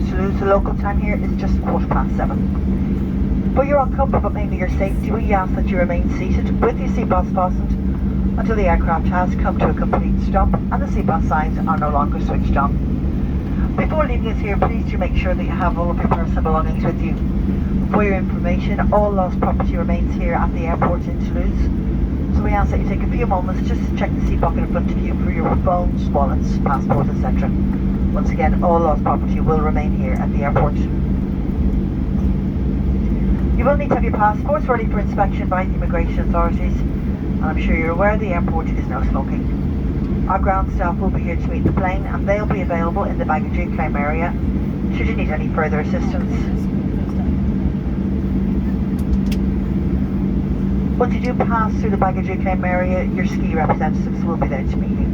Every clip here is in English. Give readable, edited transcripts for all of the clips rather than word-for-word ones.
Toulouse, the local time here is just 7:15. For your own comfort, but mainly your safety, we ask that you remain seated with your seatbelts fastened until the aircraft has come to a complete stop and the seatbelt signs are no longer switched on. Before leaving us here, please do make sure that you have all of your personal belongings with you. For your information, all lost property remains here at the airport in Toulouse. So we ask that you take a few moments just to check the seat pocket in front of you for your phones, wallets, passports, etc. Once again, all lost property will remain here at the airport. You will need to have your passports ready for inspection by the immigration authorities, and I'm sure you're aware the airport is no smoking. Our ground staff will be here to meet the plane, and they'll be available in the baggage reclaim area should you need any further assistance. Once you do pass through the baggage reclaim area, your ski representatives will be there to meet you.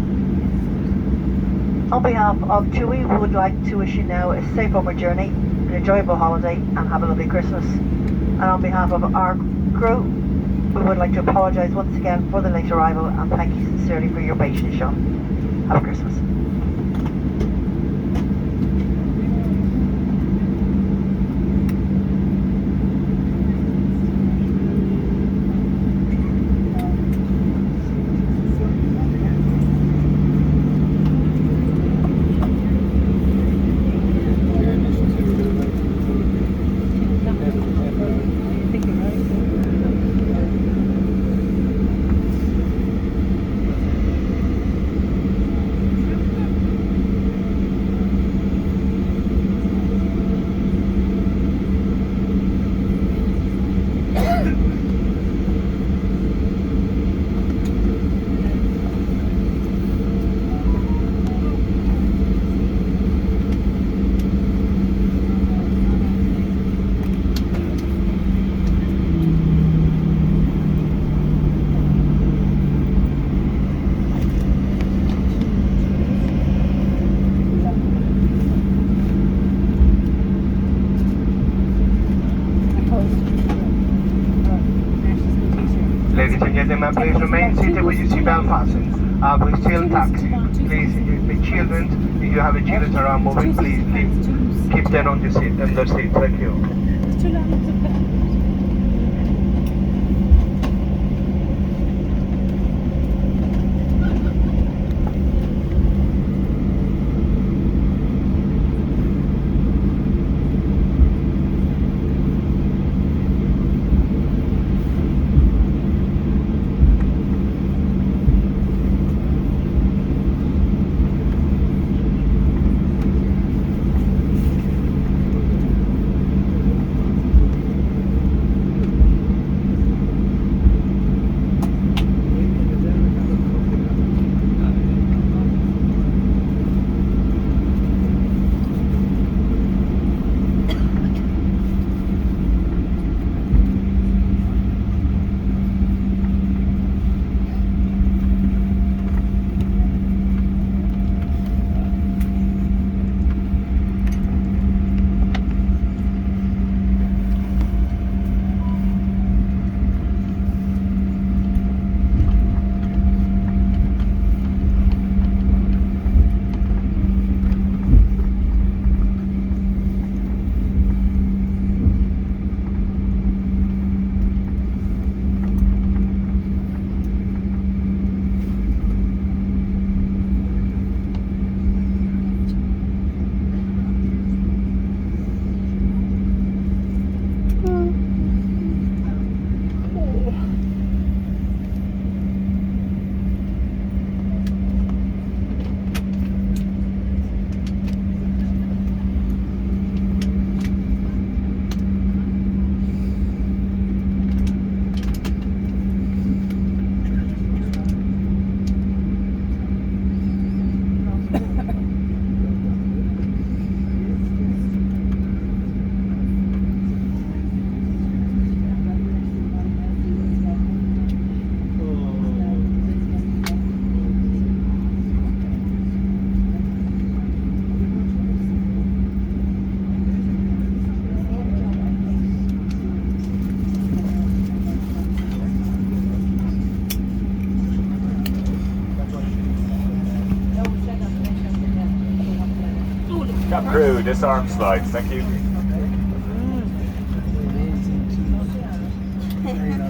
On behalf of TUI, we would like to wish you now a safe homeward journey, an enjoyable holiday, and have a lovely Christmas. And on behalf of our crew, we would like to apologise once again for the late arrival and thank you sincerely for your patience shown. Have a Christmas. Ladies and gentlemen, please remain seated with your seatbelt fastened. We're still taxiing. Please, the children, if you have a children around moving, please keep them on the seat. Thank you. Cap crew, disarm slides. Thank you. Amazing.